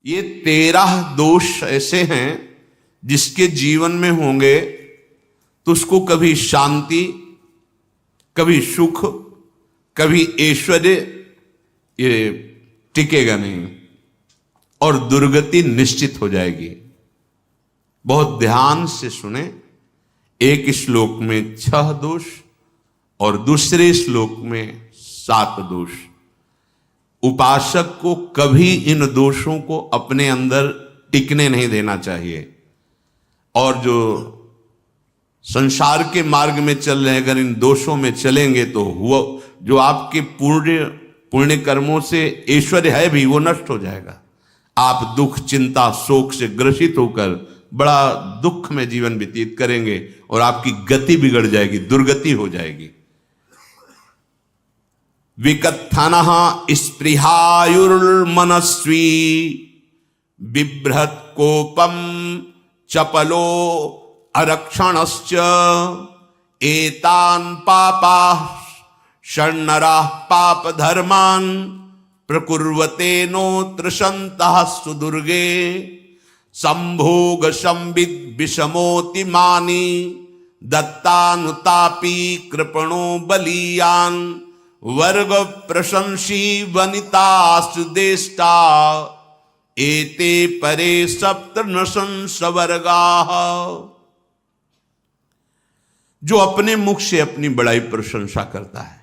ये 13 दोष ऐसे हैं जिसके जीवन में होंगे तो उसको कभी शांति, कभी सुख, कभी ऐश्वर्य ये टिकेगा नहीं और दुर्गति निश्चित हो जाएगी। बहुत ध्यान से सुने। एक श्लोक में 6 दोष और दूसरे श्लोक में 7 दोष। उपासक को कभी इन दोषों को अपने अंदर टिकने नहीं देना चाहिए। और जो संसार के मार्ग में चल रहे हैं, अगर इन दोषों में चलेंगे तो हुआ जो आपके पुण्य कर्मों से ऐश्वर्य है भी वो नष्ट हो जाएगा। आप दुख, चिंता, शोक से ग्रसित होकर बड़ा दुख में जीवन व्यतीत करेंगे और आपकी गति बिगड़ जाएगी, दुर्गति हो जाएगी। विकत्थनः स्पृहायुर्मनस्वी बिभ्रत कोपम चपलो अरक्षणश्च एतान् पापाः षण्णराः पाप धर्मान् प्रकुर्वते नोत्र सन्तः सुदुर्गे संभोग संविद विषमोति मानी दत्तानुतापी कृपणो बलीयान वर्ग प्रशंसी वनितास्तु देष्टा एते परे सप्तनशंस वर्गाः। जो अपने मुख से अपनी बड़ाई प्रशंसा करता है,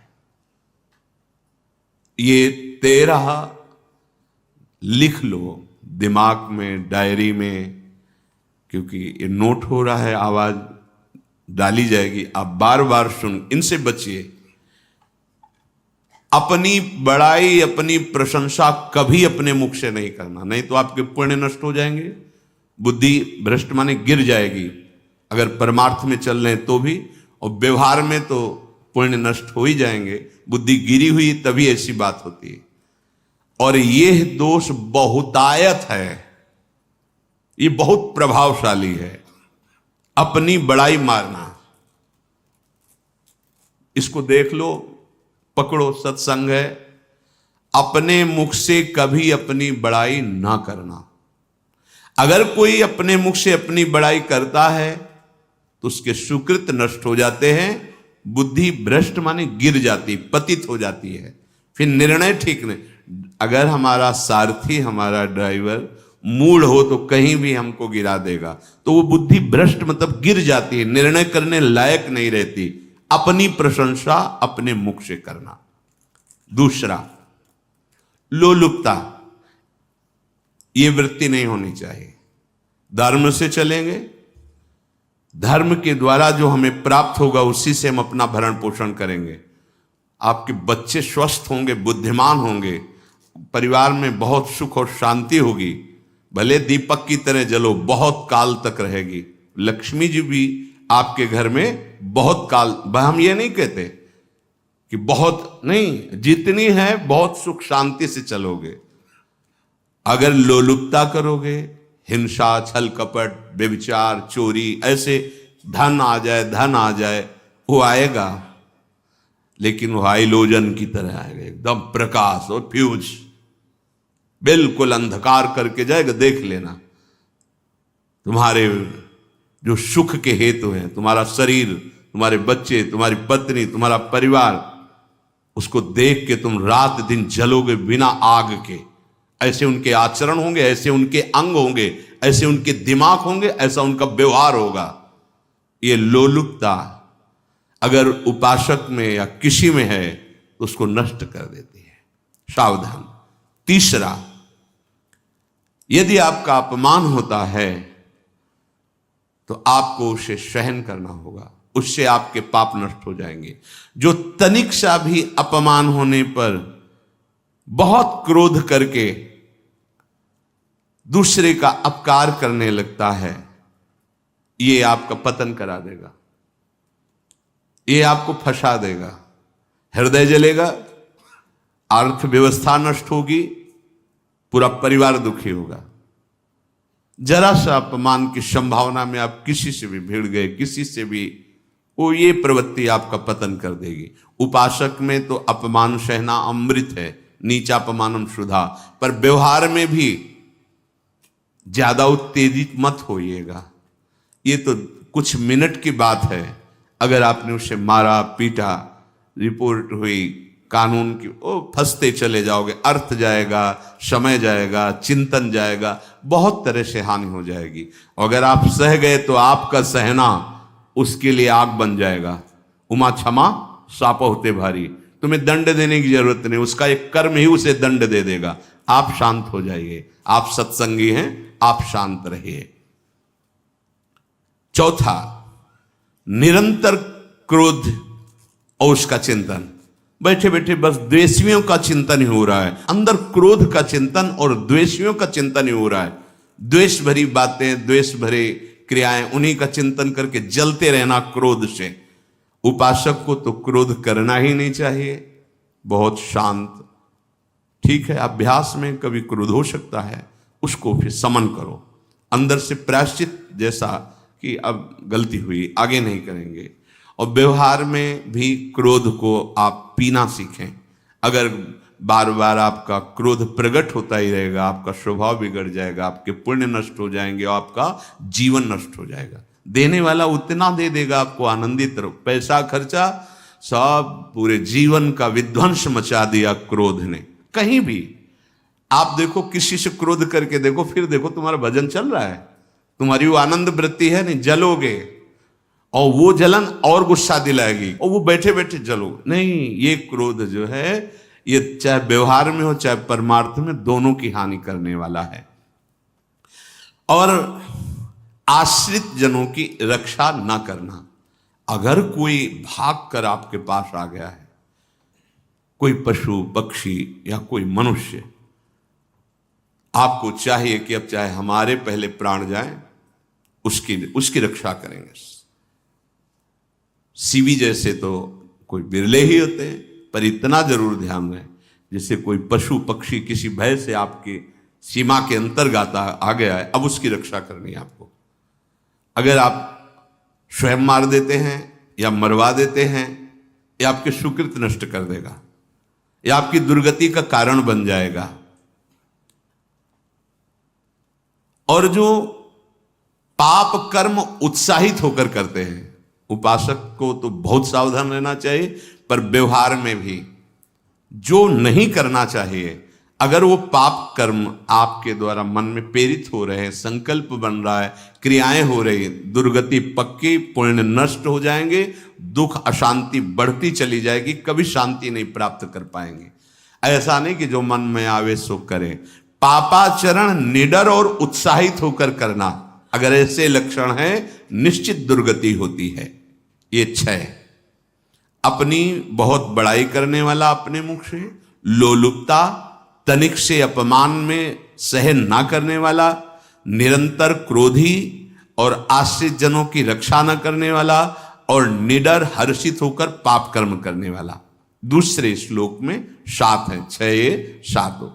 ये 13 लिख लो दिमाग में, डायरी में, क्योंकि ये नोट हो रहा है, आवाज डाली जाएगी, आप बार बार सुन। इनसे बचिए। अपनी बड़ाई, अपनी प्रशंसा कभी अपने मुख से नहीं करना, नहीं तो आपके पुण्य नष्ट हो जाएंगे, बुद्धि भ्रष्ट माने गिर जाएगी। अगर परमार्थ में चल रहे हैं तो भी, और व्यवहार में तो पुण्य नष्ट हो ही जाएंगे। बुद्धि गिरी हुई तभी ऐसी बात होती है। और यह दोष बहुतायत है, ये बहुत प्रभावशाली है। अपनी बड़ाई मारना, इसको देख लो, पकड़ो, सत्संग है। अपने मुख से कभी अपनी बड़ाई ना करना। अगर कोई अपने मुख से अपनी बड़ाई करता है तो उसके सुकृत नष्ट हो जाते हैं, बुद्धि भ्रष्ट माने गिर जाती, पतित हो जाती है, फिर निर्णय ठीक नहीं। अगर हमारा सारथी, हमारा ड्राइवर मूढ़ हो तो कहीं भी हमको गिरा देगा, तो वो बुद्धि भ्रष्ट मतलब गिर जाती है, निर्णय करने लायक नहीं रहती। अपनी प्रशंसा अपने मुख से करना। दूसरा, लोलुपता, ये वृत्ति नहीं होनी चाहिए। धर्म से चलेंगे, धर्म के द्वारा जो हमें प्राप्त होगा उसी से हम अपना भरण पोषण करेंगे। आपके बच्चे स्वस्थ होंगे, बुद्धिमान होंगे, परिवार में बहुत सुख और शांति होगी। भले दीपक की तरह जलो, बहुत काल तक रहेगी। लक्ष्मी जी भी आपके घर में बहुत काल, हम ये नहीं कहते कि बहुत नहीं, जितनी है बहुत सुख शांति से चलोगे। अगर लोलुपता करोगे, हिंसा, छल कपट, व्यभिचार, चोरी, ऐसे धन आ जाए, वो आएगा, लेकिन वो हाइलोजन की तरह आएगा, एकदम प्रकाश और फ्यूज, बिल्कुल अंधकार करके जाएगा। देख लेना, तुम्हारे जो सुख के हेतु हैं, तुम्हारा शरीर, तुम्हारे बच्चे, तुम्हारी पत्नी, तुम्हारा परिवार, उसको देख के तुम रात दिन जलोगे बिना आग के। ऐसे उनके आचरण होंगे, ऐसे उनके अंग होंगे, ऐसे उनके दिमाग होंगे, ऐसा उनका व्यवहार होगा। ये लोलुपता अगर उपासक में या किसी में है तो उसको नष्ट कर देती है। सावधान। तीसरा, यदि आपका अपमान होता है तो आपको उसे सहन करना होगा, उससे आपके पाप नष्ट हो जाएंगे। जो तनिक सा भी अपमान होने पर बहुत क्रोध करके दूसरे का अपकार करने लगता है, ये आपका पतन करा देगा, ये आपको फंसा देगा, हृदय जलेगा, अर्थव्यवस्था नष्ट होगी, पूरा परिवार दुखी होगा। जरा सा अपमान की संभावना में आप किसी से भी भिड़ गए, किसी से भी, वो ये प्रवृत्ति आपका पतन कर देगी। उपासक में तो अपमान सहना अमृत है, नीचापमानम सुधा, पर व्यवहार में भी ज्यादा उत्तेजित मत होइएगा। ये तो कुछ मिनट की बात है, अगर आपने उसे मारा पीटा, रिपोर्ट हुई कानून की, ओ फंसते चले जाओगे, अर्थ जाएगा, समय जाएगा, चिंतन जाएगा, बहुत तरह से हानि हो जाएगी। अगर आप सह गए तो आपका सहना उसके लिए आग बन जाएगा। उमा क्षमा साप होते भारी, तुम्हें दंड देने की जरूरत नहीं, उसका एक कर्म ही उसे दंड दे देगा। आप शांत हो जाइए, आप सत्संगी हैं, आप शांत रहिए। चौथा, निरंतर क्रोध और उसका चिंतन। बैठे बैठे बस द्वेषियों का चिंतन ही हो रहा है, अंदर क्रोध का चिंतन और द्वेषियों का चिंतन ही हो रहा है। द्वेष भरी बातें, द्वेष भरे क्रियाएं, उन्हीं का चिंतन करके जलते रहना क्रोध से। उपासक को तो क्रोध करना ही नहीं चाहिए, बहुत शांत। ठीक है, अभ्यास में कभी क्रोध हो सकता है, उसको फिर समन करो, अंदर से प्रायश्चित जैसा कि अब गलती हुई, आगे नहीं करेंगे। और व्यवहार में भी क्रोध को आप पीना सीखें। अगर बार बार आपका क्रोध प्रकट होता ही रहेगा, आपका स्वभाव बिगड़ जाएगा, आपके पुण्य नष्ट हो जाएंगे और आपका जीवन नष्ट हो जाएगा। देने वाला उतना दे देगा आपको, आनंदित रहो। पैसा खर्चा, सब पूरे जीवन का विध्वंस मचा दिया क्रोध ने। कहीं भी आप देखो, किसी से क्रोध करके देखो, फिर देखो तुम्हारा भजन चल रहा है, तुम्हारी वो आनंद वृत्ति है नहीं, जलोगे और वो जलन और गुस्सा दिलाएगी और वो बैठे बैठे जलो नहीं। ये क्रोध जो है, ये चाहे व्यवहार में हो चाहे परमार्थ में, दोनों की हानि करने वाला है। और आश्रित जनों की रक्षा ना करना। अगर कोई भाग कर आपके पास आ गया है, कोई पशु पक्षी या कोई मनुष्य, आपको चाहिए कि अब चाहे हमारे पहले प्राण जाएं, उसकी रक्षा करेंगे। सीवी जैसे तो कोई बिरले ही होते हैं, पर इतना जरूर ध्यान रहे, जैसे कोई पशु पक्षी किसी भय से आपके सीमा के अंतर्गत आ गया है, अब उसकी रक्षा करनी है आपको। अगर आप स्वयं मार देते हैं या मरवा देते हैं, या आपके सुकृत नष्ट कर देगा, या आपकी दुर्गति का कारण बन जाएगा। और जो पाप कर्म उत्साहित होकर करते हैं, उपासक को तो बहुत सावधान रहना चाहिए, पर व्यवहार में भी जो नहीं करना चाहिए, अगर वो पाप कर्म आपके द्वारा मन में प्रेरित हो रहे हैं, संकल्प बन रहा है, क्रियाएं हो रही, दुर्गति पक्की, पुण्य नष्ट हो जाएंगे, दुख अशांति बढ़ती चली जाएगी, कभी शांति नहीं प्राप्त कर पाएंगे। ऐसा नहीं कि जो मन में आवे सो करे। पापाचरण निडर और उत्साहित होकर करना, अगर ऐसे लक्षण है, निश्चित दुर्गति होती है। ये 6, अपनी बहुत बड़ाई करने वाला अपने मुख से, लोलुपता, तनिक से अपमान में सहन ना करने वाला, निरंतर क्रोधी और आश्रित जनों की रक्षा न करने वाला, और निडर हर्षित होकर पाप कर्म करने वाला। दूसरे श्लोक में 7 है, 6 7 हो।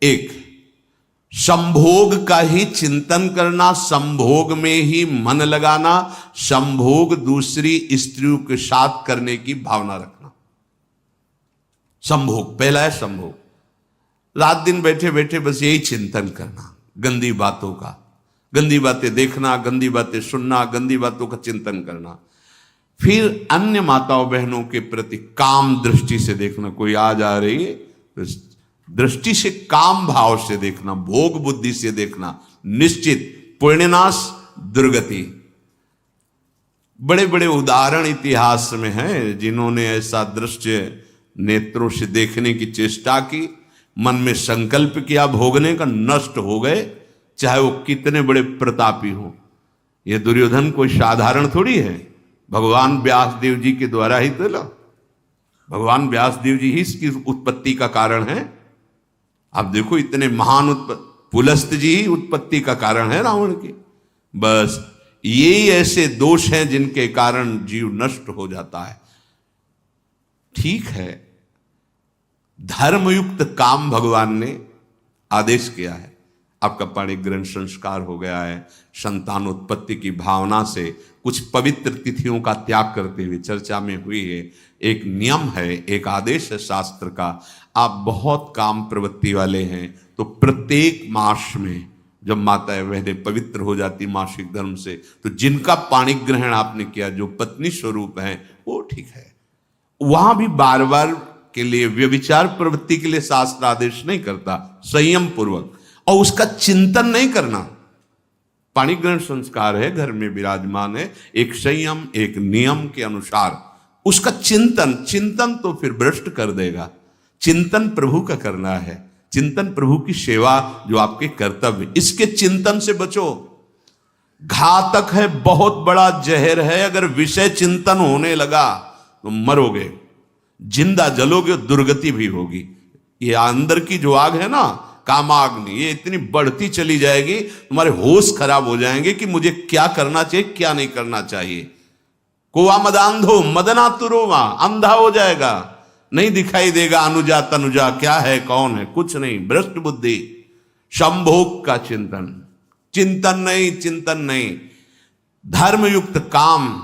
1, संभोग का ही चिंतन करना, संभोग में ही मन लगाना, संभोग दूसरी स्त्रियों के साथ करने की भावना रखना। संभोग पहला है, संभोग। रात दिन बैठे बैठे बस यही चिंतन करना, गंदी बातों का, गंदी बातें देखना, गंदी बातें सुनना, गंदी बातों का चिंतन करना। फिर अन्य माताओं बहनों के प्रति काम दृष्टि से देखना, कोई आ जा रही है तो दृष्टि से, काम भाव से देखना, भोग बुद्धि से देखना, निश्चित पुण्यनाश दुर्गति। बड़े बड़े उदाहरण इतिहास में हैं जिन्होंने ऐसा दृश्य नेत्रों से देखने की चेष्टा की, मन में संकल्प किया भोगने का, नष्ट हो गए, चाहे वो कितने बड़े प्रतापी हो। ये दुर्योधन कोई साधारण थोड़ी है, भगवान व्यास देव जी के द्वारा ही तो लो, भगवान व्यास देव जी ही इसकी उत्पत्ति का कारण है। आप देखो, इतने महान पुलस्त जी ही उत्पत्ति का कारण है रावण की। बस यही ऐसे दोष हैं जिनके कारण जीव नष्ट हो जाता है। ठीक है, धर्मयुक्त काम भगवान ने आदेश किया है, आपका पाणिक ग्रहण संस्कार हो गया है, संतानोत्पत्ति की भावना से कुछ पवित्र तिथियों का त्याग करते हुए चर्चा में हुई है। एक नियम है, एक आदेश है शास्त्र का। आप बहुत काम प्रवृत्ति वाले हैं तो प्रत्येक मास में जब माताएं बहनें पवित्र हो जाती मासिक धर्म से, तो जिनका पाणी ग्रहण आपने किया, जो पत्नी स्वरूप है, वो ठीक है। वहां भी बार बार के लिए व्यभिचार प्रवृत्ति के लिए शास्त्र आदेश नहीं करता, संयम पूर्वक, और उसका चिंतन नहीं करना। पाणी ग्रहण संस्कार है, घर में विराजमान है, एक संयम एक नियम के अनुसार उसका चिंतन तो फिर भ्रष्ट कर देगा। चिंतन प्रभु का करना है, चिंतन प्रभु की सेवा जो आपके कर्तव्य, इसके चिंतन से बचो। घातक है, बहुत बड़ा जहर है। अगर विषय चिंतन होने लगा तो मरोगे, जिंदा जलोगे, दुर्गति भी होगी। ये अंदर की जो आग है ना, कामाग्नि, ये इतनी बढ़ती चली जाएगी, तुम्हारे होश खराब हो जाएंगे कि मुझे क्या करना चाहिए क्या नहीं करना चाहिए। कोवा मदांधो मदनातुरोवा, अंधा हो जाएगा, नहीं दिखाई देगा अनुजा तनुजा क्या है कौन है, कुछ नहीं, भ्रष्ट बुद्धि। संभोग का चिंतन नहीं। धर्मयुक्त काम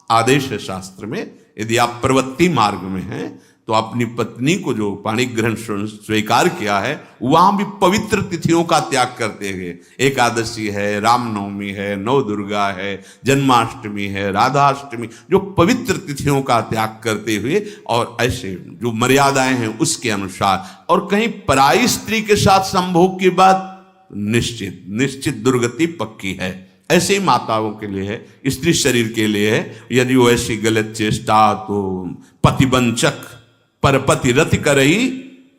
आदेश है शास्त्र में। यदि आप प्रवृत्ति मार्ग में हैं तो अपनी पत्नी को जो पाणी ग्रहण स्वीकार किया है, वहां भी पवित्र तिथियों का त्याग करते हुए, एकादशी है, रामनवमी है, नव दुर्गा है, जन्माष्टमी है, राधाष्टमी, जो पवित्र तिथियों का त्याग करते हुए, और ऐसे जो मर्यादाएं हैं उसके अनुसार, और कहीं पराई स्त्री के साथ संभोग की बात निश्चित दुर्गति पक्की है। ऐसे ही माताओं के लिए है, स्त्री शरीर के लिए है। यदि वो ऐसी गलत चेष्टा, तो पतिवंचक परपति रति करही,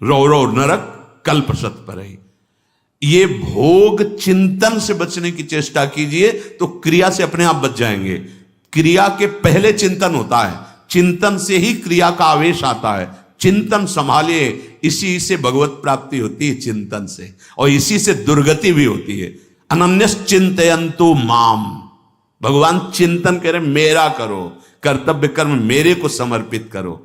रौ नरक कल्पसत परही। ये भोग चिंतन से बचने की चेष्टा कीजिए तो क्रिया से अपने आप बच जाएंगे। क्रिया के पहले चिंतन होता है, चिंतन से ही क्रिया का आवेश आता है। चिंतन संभालिए, इसी से भगवत प्राप्ति होती है, चिंतन से, और इसी से दुर्गति भी होती है। अनन्यश्चिन्तयन्तु माम, भगवान चिंतन करें, मेरा करो, कर्तव्य कर्म मेरे को समर्पित करो।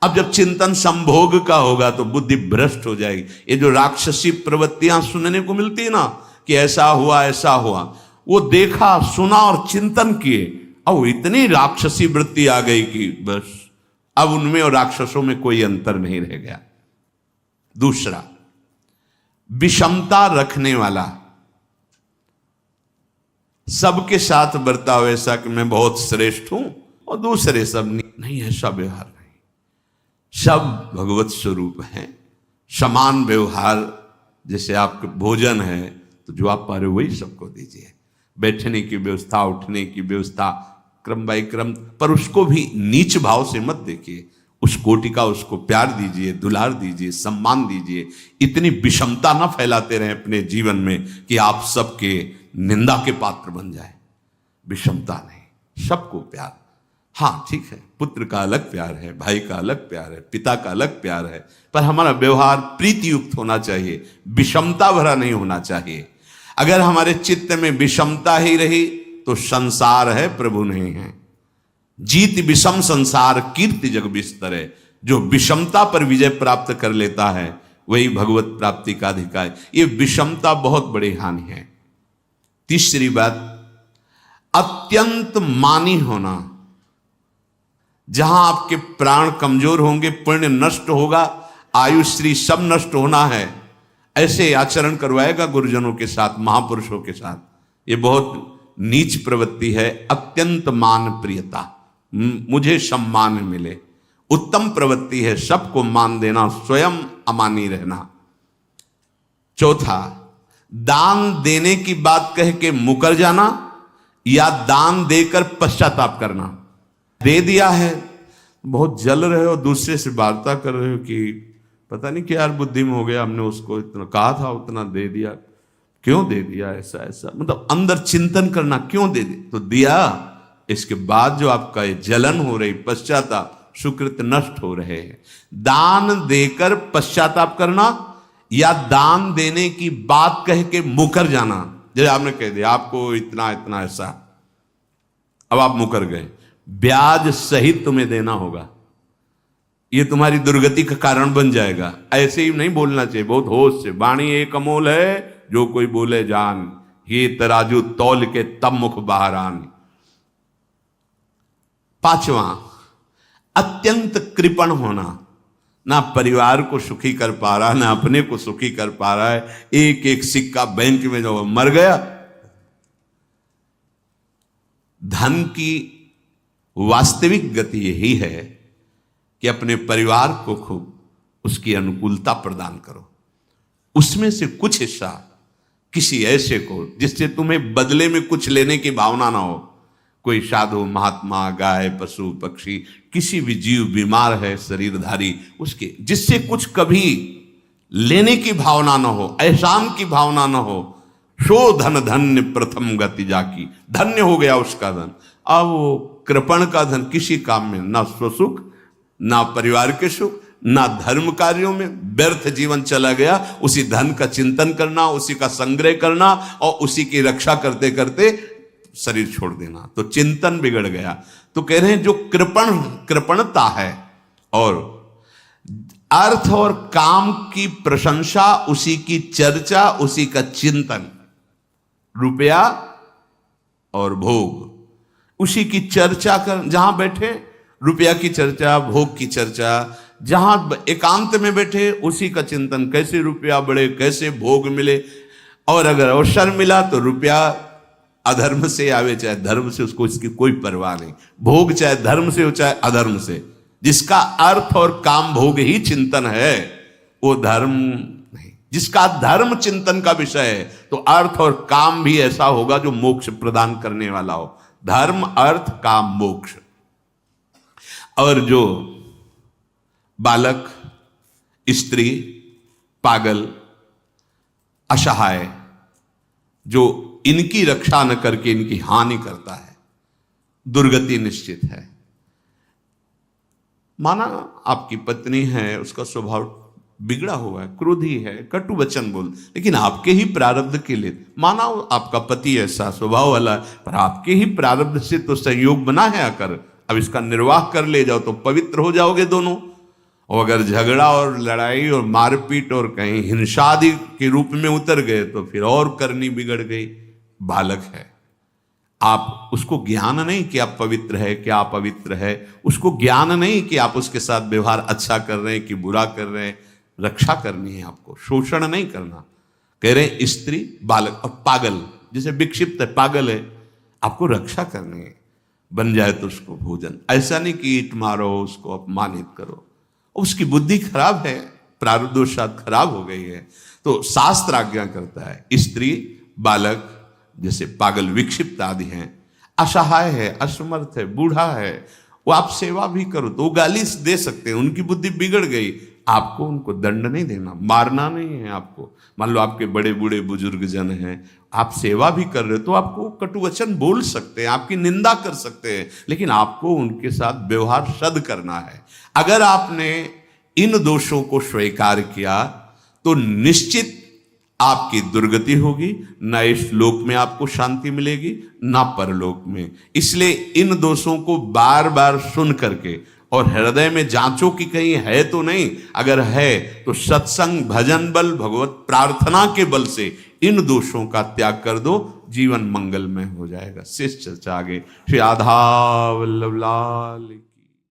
अब जब चिंतन संभोग का होगा तो बुद्धि भ्रष्ट हो जाएगी। ये जो राक्षसी प्रवृत्तियां सुनने को मिलती है ना, कि ऐसा हुआ, वो देखा सुना और चिंतन किए, अब इतनी राक्षसी वृत्ति आ गई कि बस अब उनमें और राक्षसों में कोई अंतर नहीं रह गया। दूसरा, विषमता रखने वाला, सबके साथ बर्ताव ऐसा कि मैं बहुत श्रेष्ठ हूं और दूसरे सब नहीं, ऐसा व्यवहार नहीं। सब भगवत स्वरूप हैं, समान व्यवहार। जैसे आपके भोजन है तो जो आप पा रहे हो वही सबको दीजिए, बैठने की व्यवस्था, उठने की व्यवस्था, क्रम बाई क्रम, पर उसको भी नीच भाव से मत देखिए। उस कोटि का उसको प्यार दीजिए, दुलार दीजिए, सम्मान दीजिए। इतनी विषमता ना फैलाते रहें अपने जीवन में कि आप सबके निंदा के पात्र बन जाए। विषमता नहीं, सबको प्यार। हाँ ठीक है, पुत्र का अलग प्यार है, भाई का अलग प्यार है, पिता का अलग प्यार है, पर हमारा व्यवहार प्रीति युक्त होना चाहिए, विषमता भरा नहीं होना चाहिए। अगर हमारे चित्त में विषमता ही रही तो संसार है, प्रभु नहीं है। जीत विषम संसार कीर्ति जग बिस्तर है। जो विषमता पर विजय प्राप्त कर लेता है वही भगवत प्राप्ति का अधिकारी। ये विषमता बहुत बड़ी हानि है। तीसरी बात, अत्यंत मानी होना। जहां आपके प्राण कमजोर होंगे, पुण्य नष्ट होगा, आयुश्री सब नष्ट होना है, ऐसे आचरण करवाएगा गुरुजनों के साथ, महापुरुषों के साथ। ये बहुत नीच प्रवृत्ति है। अत्यंत मान प्रियता, मुझे सम्मान मिले, उत्तम प्रवृत्ति है। सबको मान देना, स्वयं अमानी रहना। चौथा, दान देने की बात कह के मुकर जाना या दान देकर पश्चाताप करना। दे दिया है, बहुत जल रहे हो, दूसरे से वार्ता कर रहे हो कि पता नहीं क्या यार बुद्धि में हो गया, हमने उसको इतना कहा था, उतना दे दिया, क्यों दे दिया, ऐसा मतलब अंदर चिंतन करना, क्यों दे दिया तो दिया। इसके बाद जो आपका ये जलन हो रही, पश्चाताप, सुकृत नष्ट हो रहे हैं। दान देकर पश्चाताप करना या दान देने की बात कह के मुकर जाना। जैसे आपने कह दिया आपको इतना इतना ऐसा, अब आप मुकर गए, ब्याज सहित तुम्हें देना होगा, ये तुम्हारी दुर्गति का कारण बन जाएगा। ऐसे ही नहीं बोलना चाहिए, बहुत होश से। वाणी एक अमोल है, जो कोई बोले जान, ये तराजू तौल के तब मुख बाहर आन। पांचवा, अत्यंत कृपण होना। ना परिवार को सुखी कर पा रहा, ना अपने को सुखी कर पा रहा है। एक एक सिक्का बैंक में जो मर गया। धन की वास्तविक गति यही है कि अपने परिवार को खूब उसकी अनुकूलता प्रदान करो, उसमें से कुछ हिस्सा किसी ऐसे को जिससे तुम्हें बदले में कुछ लेने की भावना ना हो। कोई साधु महात्मा, गाय, पशु पक्षी, किसी भी जीव बीमार है शरीरधारी, उसके जिससे कुछ कभी लेने की भावना ना हो, एहसान की भावना ना हो। सो धन धन्य प्रथम गति जाकी, धन्य हो गया उसका धन। अब वो कृपण का धन किसी काम में ना स्वसुख, ना परिवार के सुख, ना धर्म कार्यों में, व्यर्थ जीवन चला गया। उसी धन का चिंतन करना, उसी का संग्रह करना और उसी की रक्षा करते करते शरीर छोड़ देना, तो चिंतन बिगड़ गया। तो कह रहे हैं जो कृपणता है और अर्थ और काम की प्रशंसा, उसी की चर्चा, उसी का चिंतन, रुपया और भोग, उसी की चर्चा कर, जहां बैठे रुपया की चर्चा, भोग की चर्चा, जहां एकांत में बैठे उसी का चिंतन, कैसे रुपया बढ़े, कैसे भोग मिले। और अगर अवसर मिला तो रुपया अधर्म से आवे चाहे धर्म से, उसको इसकी कोई परवाह नहीं। भोग चाहे धर्म से हो चाहे अधर्म से, जिसका अर्थ और काम भोग ही चिंतन है वो धर्म नहीं। जिसका धर्म चिंतन का विषय है तो अर्थ और काम भी ऐसा होगा जो मोक्ष प्रदान करने वाला हो। धर्म, अर्थ, काम, मोक्ष। और जो बालक, स्त्री, पागल, असहाय, जो इनकी रक्षा न करके इनकी हानि करता है, दुर्गति निश्चित है। माना आपकी पत्नी है, उसका स्वभाव बिगड़ा हुआ है, क्रोधी है, कटु वचन बोल, लेकिन आपके ही प्रारब्ध के लिए, माना आपका पति ऐसा स्वभाव वाला, पर आपके ही प्रारब्ध से तो संयोग बना है आकर, अब इसका निर्वाह कर ले जाओ तो पवित्र हो जाओगे दोनों। और अगर झगड़ा और लड़ाई और मारपीट और कहीं हिंसा आदि के रूप में उतर गए तो फिर और करनी बिगड़ गई। बालक है, आप उसको ज्ञान नहीं कि आप पवित्र है, कि आप पवित्र है, उसको ज्ञान नहीं कि आप उसके साथ व्यवहार अच्छा कर रहे हैं कि बुरा कर रहे हैं। रक्षा करनी है आपको, शोषण नहीं करना। कह रहे हैं स्त्री, बालक और पागल, जैसे विक्षिप्त है, पागल है, आपको रक्षा करनी है। बन जाए तो उसको भोजन, ऐसा नहीं कि ईंट मारो, उसको अपमानित करो। उसकी बुद्धि खराब है, प्रारब्धवशात खराब हो गई है, तो शास्त्र आज्ञा करता है स्त्री, बालक, जैसे पागल, विक्षिप्त आदि हैं, असहाय है, असमर्थ है, बूढ़ा है, वो आप सेवा भी करो तो वो गाली दे सकते हैं, उनकी बुद्धि बिगड़ गई। आपको उनको दंड नहीं देना, मारना नहीं है आपको। मान लो आपके बड़े बूढ़े बुजुर्ग जन हैं, आप सेवा भी कर रहे हो तो आपको कटुवचन बोल सकते हैं, आपकी निंदा कर सकते हैं, लेकिन आपको उनके साथ व्यवहार सद करना है। अगर आपने इन दोषों को स्वीकार किया तो निश्चित आपकी दुर्गति होगी, न इस लोक में आपको शांति मिलेगी न परलोक में। इसलिए इन दोषों को बार बार सुन करके और हृदय में जांचो कि कहीं है तो नहीं। अगर है तो सत्संग, भजन बल, भगवत प्रार्थना के बल से इन दोषों का त्याग कर दो, जीवन मंगलमय हो जाएगा। शेष चर्चा आगे। श्री राधा वल्लभ लाल।